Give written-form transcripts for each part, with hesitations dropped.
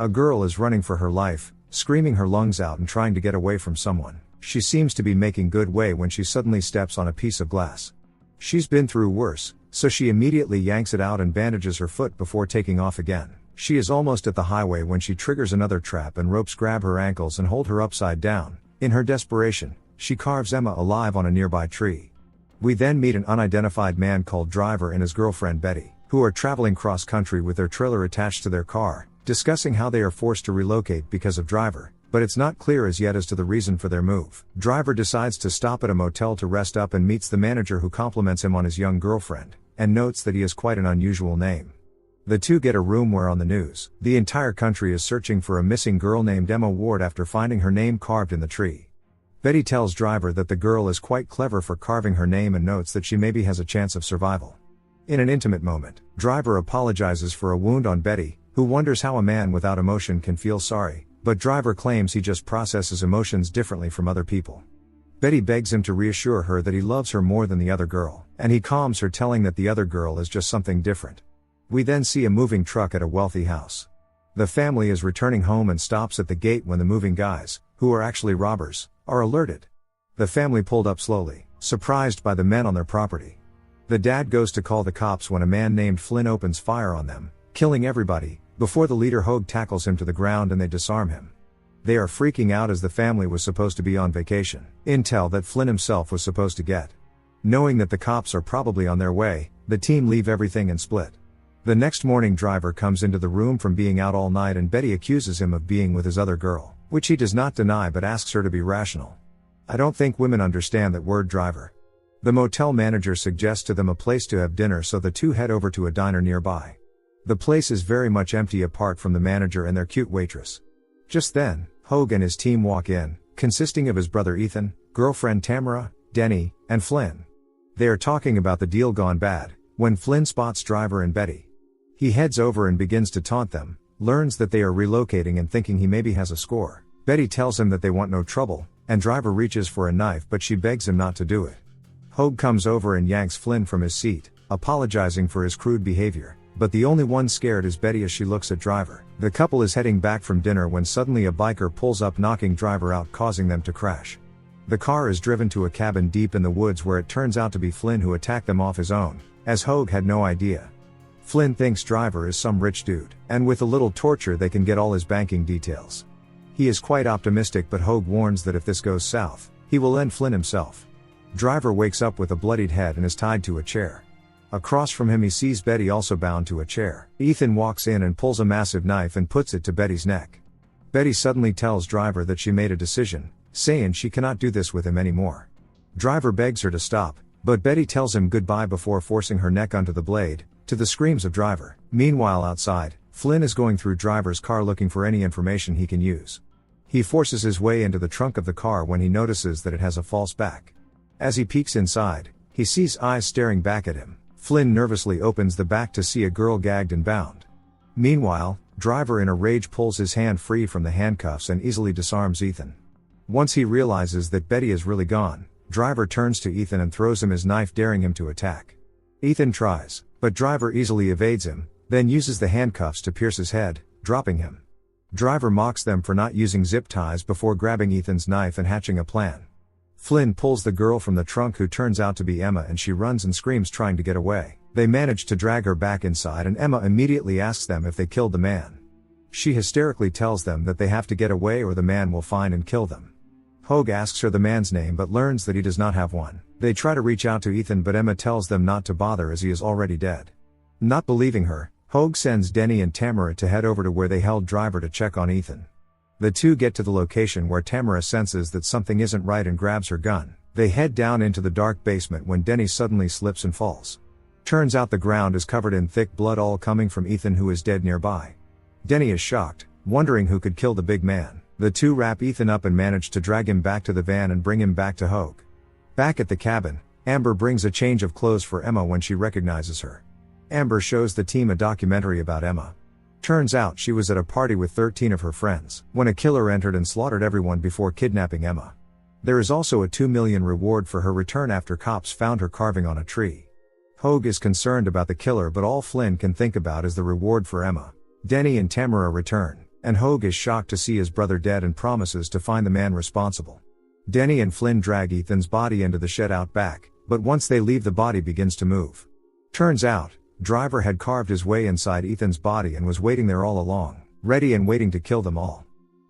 A girl is running for her life, screaming her lungs out and trying to get away from someone. She seems to be making good way when she suddenly steps on a piece of glass. She's been through worse, so she immediately yanks it out and bandages her foot before taking off again. She is almost at the highway when she triggers another trap and ropes grab her ankles and hold her upside down. In her desperation, she carves Emma alive on a nearby tree. We then meet an unidentified man called Driver and his girlfriend Betty, who are traveling cross-country with their trailer attached to their car, discussing how they are forced to relocate because of Driver, but it's not clear as yet as to the reason for their move. Driver decides to stop at a motel to rest up and meets the manager, who compliments him on his young girlfriend, and notes that he has quite an unusual name. The two get a room where on the news, the entire country is searching for a missing girl named Emma Ward after finding her name carved in the tree. Betty tells Driver that the girl is quite clever for carving her name and notes that she maybe has a chance of survival. In an intimate moment, Driver apologizes for a wound on Betty, who wonders how a man without emotion can feel sorry, but Driver claims he just processes emotions differently from other people. Betty begs him to reassure her that he loves her more than the other girl, and he calms her, telling that the other girl is just something different. We then see a moving truck at a wealthy house. The family is returning home and stops at the gate when the moving guys, who are actually robbers, are alerted. The family pulled up slowly, surprised by the men on their property. The dad goes to call the cops when a man named Flynn opens fire on them, killing everybody, before the leader Hogue tackles him to the ground and they disarm him. They are freaking out as the family was supposed to be on vacation, intel that Flynn himself was supposed to get. Knowing that the cops are probably on their way, the team leave everything and split. The next morning, Driver comes into the room from being out all night and Betty accuses him of being with his other girl, which he does not deny but asks her to be rational. I don't think women understand that word, Driver. The motel manager suggests to them a place to have dinner, so the two head over to a diner nearby. The place is very much empty apart from the manager and their cute waitress. Just then, Hogue and his team walk in, consisting of his brother Ethan, girlfriend Tamara, Denny, and Flynn. They are talking about the deal gone bad, when Flynn spots Driver and Betty. He heads over and begins to taunt them, learns that they are relocating and thinking he maybe has a score. Betty tells him that they want no trouble, and Driver reaches for a knife but she begs him not to do it. Hogue comes over and yanks Flynn from his seat, apologizing for his crude behavior, but the only one scared is Betty as she looks at Driver. The couple is heading back from dinner when suddenly a biker pulls up, knocking Driver out, causing them to crash. The car is driven to a cabin deep in the woods where it turns out to be Flynn, who attacked them off his own, as Hogue had no idea. Flynn thinks Driver is some rich dude, and with a little torture they can get all his banking details. He is quite optimistic, but Hogue warns that if this goes south, he will end Flynn himself. Driver wakes up with a bloodied head and is tied to a chair. Across from him he sees Betty also bound to a chair. Ethan walks in and pulls a massive knife and puts it to Betty's neck. Betty suddenly tells Driver that she made a decision, saying she cannot do this with him anymore. Driver begs her to stop, but Betty tells him goodbye before forcing her neck onto the blade, to the screams of Driver. Meanwhile outside, Flynn is going through Driver's car looking for any information he can use. He forces his way into the trunk of the car when he notices that it has a false back. As he peeks inside, he sees eyes staring back at him. Flynn nervously opens the back to see a girl gagged and bound. Meanwhile, Driver in a rage pulls his hand free from the handcuffs and easily disarms Ethan. Once he realizes that Betty is really gone, Driver turns to Ethan and throws him his knife, daring him to attack. Ethan tries, but Driver easily evades him, then uses the handcuffs to pierce his head, dropping him. Driver mocks them for not using zip ties before grabbing Ethan's knife and hatching a plan. Flynn pulls the girl from the trunk, who turns out to be Emma, and she runs and screams trying to get away. They manage to drag her back inside and Emma immediately asks them if they killed the man. She hysterically tells them that they have to get away or the man will find and kill them. Hogue asks her the man's name but learns that he does not have one. They try to reach out to Ethan but Emma tells them not to bother as he is already dead. Not believing her, Hogue sends Denny and Tamara to head over to where they held Driver to check on Ethan. The two get to the location where Tamara senses that something isn't right and grabs her gun. They head down into the dark basement when Denny suddenly slips and falls. Turns out the ground is covered in thick blood, all coming from Ethan, who is dead nearby. Denny is shocked, wondering who could kill the big man. The two wrap Ethan up and manage to drag him back to the van and bring him back to Hogue. Back at the cabin, Amber brings a change of clothes for Emma when she recognizes her. Amber shows the team a documentary about Emma. Turns out she was at a party with 13 of her friends when a killer entered and slaughtered everyone before kidnapping Emma. There is also a $2 million reward for her return after cops found her carving on a tree. Hogue is concerned about the killer, but all Flynn can think about is the reward for Emma. Denny and Tamara return. And Hogue is shocked to see his brother dead and promises to find the man responsible. Denny and Flynn drag Ethan's body into the shed out back, but once they leave the body begins to move. Turns out, Driver had carved his way inside Ethan's body and was waiting there all along, ready and waiting to kill them all.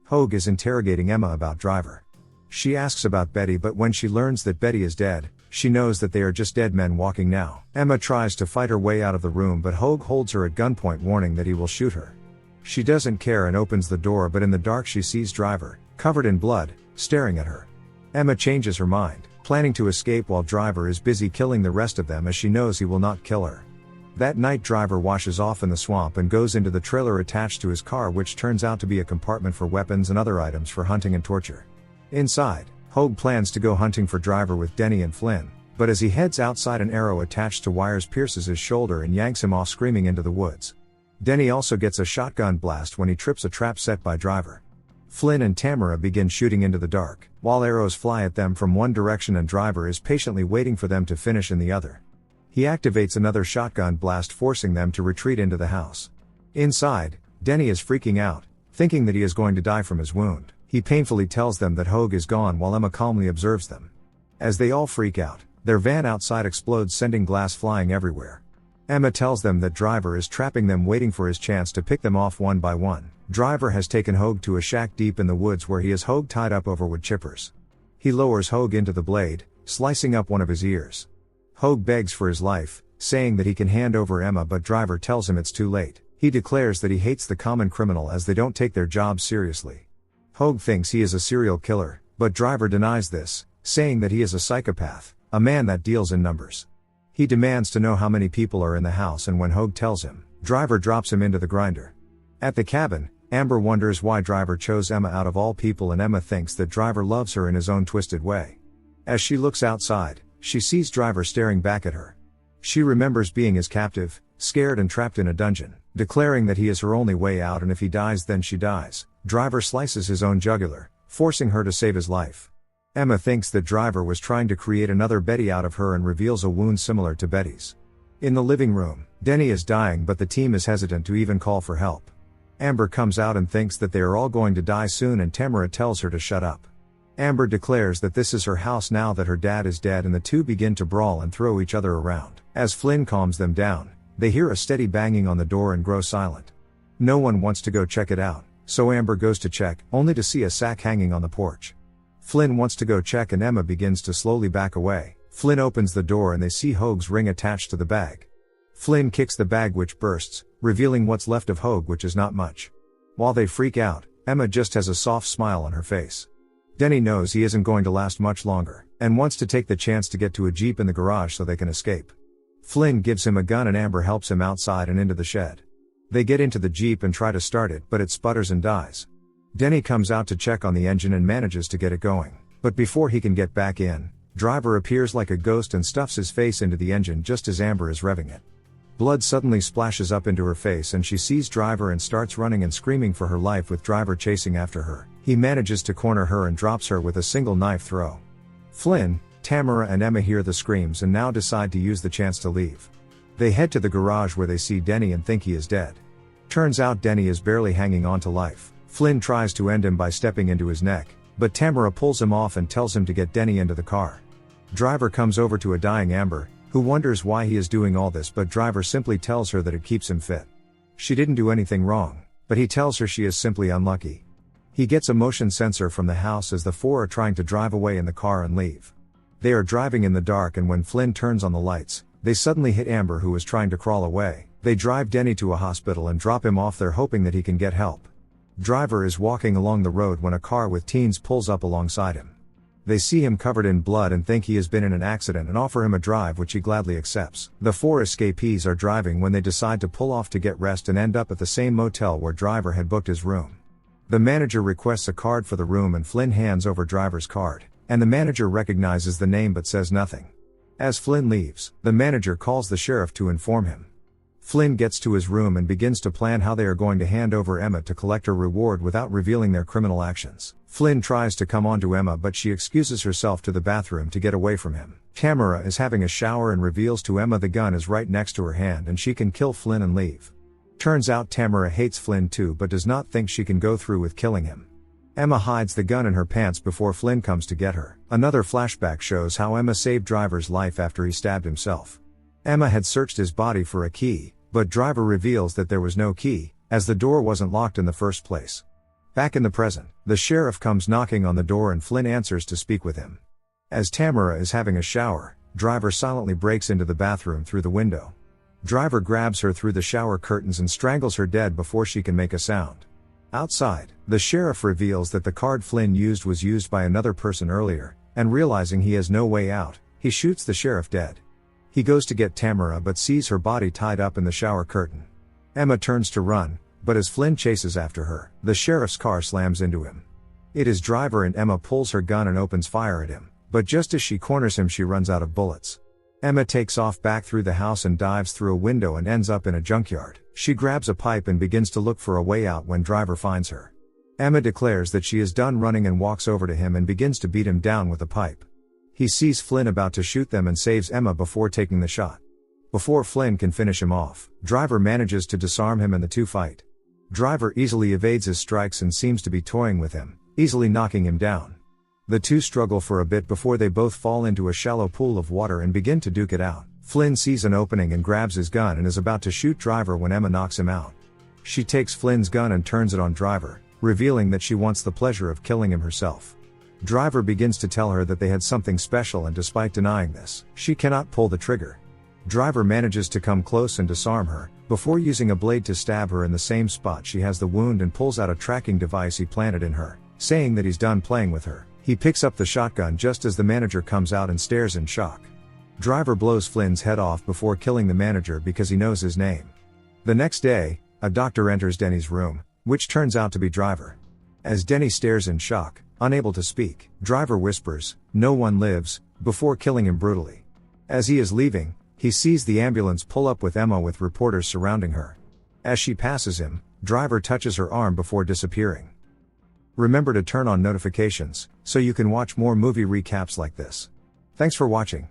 Hogue is interrogating Emma about Driver. She asks about Betty, but when she learns that Betty is dead, she knows that they are just dead men walking now. Emma tries to fight her way out of the room, but Hogue holds her at gunpoint, warning that he will shoot her. She doesn't care and opens the door, but in the dark she sees Driver, covered in blood, staring at her. Emma changes her mind, planning to escape while Driver is busy killing the rest of them, as she knows he will not kill her. That night Driver washes off in the swamp and goes into the trailer attached to his car, which turns out to be a compartment for weapons and other items for hunting and torture. Inside, Hogue plans to go hunting for Driver with Denny and Flynn, but as he heads outside, an arrow attached to wires pierces his shoulder and yanks him off screaming into the woods. Denny also gets a shotgun blast when he trips a trap set by Driver. Flynn and Tamara begin shooting into the dark, while arrows fly at them from one direction and Driver is patiently waiting for them to finish in the other. He activates another shotgun blast, forcing them to retreat into the house. Inside, Denny is freaking out, thinking that he is going to die from his wound. He painfully tells them that Hogue is gone while Emma calmly observes them. As they all freak out, their van outside explodes, sending glass flying everywhere. Emma tells them that Driver is trapping them, waiting for his chance to pick them off one by one. Driver has taken Hogue to a shack deep in the woods where he has Hogue tied up over wood chippers. He lowers Hogue into the blade, slicing up one of his ears. Hogue begs for his life, saying that he can hand over Emma, but Driver tells him it's too late. He declares that he hates the common criminal as they don't take their jobs seriously. Hogue thinks he is a serial killer, but Driver denies this, saying that he is a psychopath, a man that deals in numbers. He demands to know how many people are in the house, and when Hogue tells him, Driver drops him into the grinder. At the cabin, Amber wonders why Driver chose Emma out of all people, and Emma thinks that Driver loves her in his own twisted way. As she looks outside, she sees Driver staring back at her. She remembers being his captive, scared and trapped in a dungeon, declaring that he is her only way out, and if he dies then she dies. Driver slices his own jugular, forcing her to save his life. Emma thinks that Driver was trying to create another Betty out of her and reveals a wound similar to Betty's. In the living room, Denny is dying, but the team is hesitant to even call for help. Amber comes out and thinks that they are all going to die soon, and Tamara tells her to shut up. Amber declares that this is her house now that her dad is dead, and the two begin to brawl and throw each other around. As Flynn calms them down, they hear a steady banging on the door and grow silent. No one wants to go check it out, so Amber goes to check, only to see a sack hanging on the porch. Flynn wants to go check and Emma begins to slowly back away. Flynn opens the door and they see Hogue's ring attached to the bag. Flynn kicks the bag, which bursts, revealing what's left of Hogue, which is not much. While they freak out, Emma just has a soft smile on her face. Denny knows he isn't going to last much longer, and wants to take the chance to get to a Jeep in the garage so they can escape. Flynn gives him a gun and Amber helps him outside and into the shed. They get into the Jeep and try to start it, but it sputters and dies. Denny comes out to check on the engine and manages to get it going. But before he can get back in, Driver appears like a ghost and stuffs his face into the engine just as Amber is revving it. Blood suddenly splashes up into her face and she sees Driver and starts running and screaming for her life, with Driver chasing after her. He manages to corner her and drops her with a single knife throw. Flynn, Tamara and Emma hear the screams and now decide to use the chance to leave. They head to the garage where they see Denny and think he is dead. Turns out Denny is barely hanging on to life. Flynn tries to end him by stepping into his neck, but Tamara pulls him off and tells him to get Denny into the car. Driver comes over to a dying Amber, who wonders why he is doing all this, but Driver simply tells her that it keeps him fit. She didn't do anything wrong, but he tells her she is simply unlucky. He gets a motion sensor from the house as the four are trying to drive away in the car and leave. They are driving in the dark, and when Flynn turns on the lights, they suddenly hit Amber, who is trying to crawl away. They drive Denny to a hospital and drop him off there, hoping that he can get help. Driver is walking along the road when a car with teens pulls up alongside him. They see him covered in blood and think he has been in an accident and offer him a drive, which he gladly accepts. The four escapees are driving when they decide to pull off to get rest and end up at the same motel where Driver had booked his room. The manager requests a card for the room and Flynn hands over Driver's card, and the manager recognizes the name but says nothing. As Flynn leaves, the manager calls the sheriff to inform him. Flynn gets to his room and begins to plan how they are going to hand over Emma to collect her reward without revealing their criminal actions. Flynn tries to come on to Emma, but she excuses herself to the bathroom to get away from him. Tamara is having a shower and reveals to Emma the gun is right next to her hand and she can kill Flynn and leave. Turns out Tamara hates Flynn too but does not think she can go through with killing him. Emma hides the gun in her pants before Flynn comes to get her. Another flashback shows how Emma saved Driver's life after he stabbed himself. Emma had searched his body for a key, but Driver reveals that there was no key, as the door wasn't locked in the first place. Back in the present, the sheriff comes knocking on the door and Flynn answers to speak with him. As Tamara is having a shower, Driver silently breaks into the bathroom through the window. Driver grabs her through the shower curtains and strangles her dead before she can make a sound. Outside, the sheriff reveals that the card Flynn used was used by another person earlier, and realizing he has no way out, he shoots the sheriff dead. He goes to get Tamara but sees her body tied up in the shower curtain. Emma turns to run, but as Flynn chases after her, the sheriff's car slams into him. It is Driver and Emma pulls her gun and opens fire at him, but just as she corners him she runs out of bullets. Emma takes off back through the house and dives through a window and ends up in a junkyard. She grabs a pipe and begins to look for a way out when Driver finds her. Emma declares that she is done running and walks over to him and begins to beat him down with a pipe. He sees Flynn about to shoot them and saves Emma before taking the shot. Before Flynn can finish him off, Driver manages to disarm him and the two fight. Driver easily evades his strikes and seems to be toying with him, easily knocking him down. The two struggle for a bit before they both fall into a shallow pool of water and begin to duke it out. Flynn sees an opening and grabs his gun and is about to shoot Driver when Emma knocks him out. She takes Flynn's gun and turns it on Driver, revealing that she wants the pleasure of killing him herself. Driver begins to tell her that they had something special and despite denying this, she cannot pull the trigger. Driver manages to come close and disarm her, before using a blade to stab her in the same spot she has the wound and pulls out a tracking device he planted in her, saying that he's done playing with her. He picks up the shotgun just as the manager comes out and stares in shock. Driver blows Flynn's head off before killing the manager because he knows his name. The next day, a doctor enters Denny's room, which turns out to be Driver. As Denny stares in shock, unable to speak, Driver whispers, "No one lives," before killing him brutally. As he is leaving, he sees the ambulance pull up with Emma with reporters surrounding her. As she passes him, Driver touches her arm before disappearing. Remember to turn on notifications, so you can watch more movie recaps like this. Thanks for watching.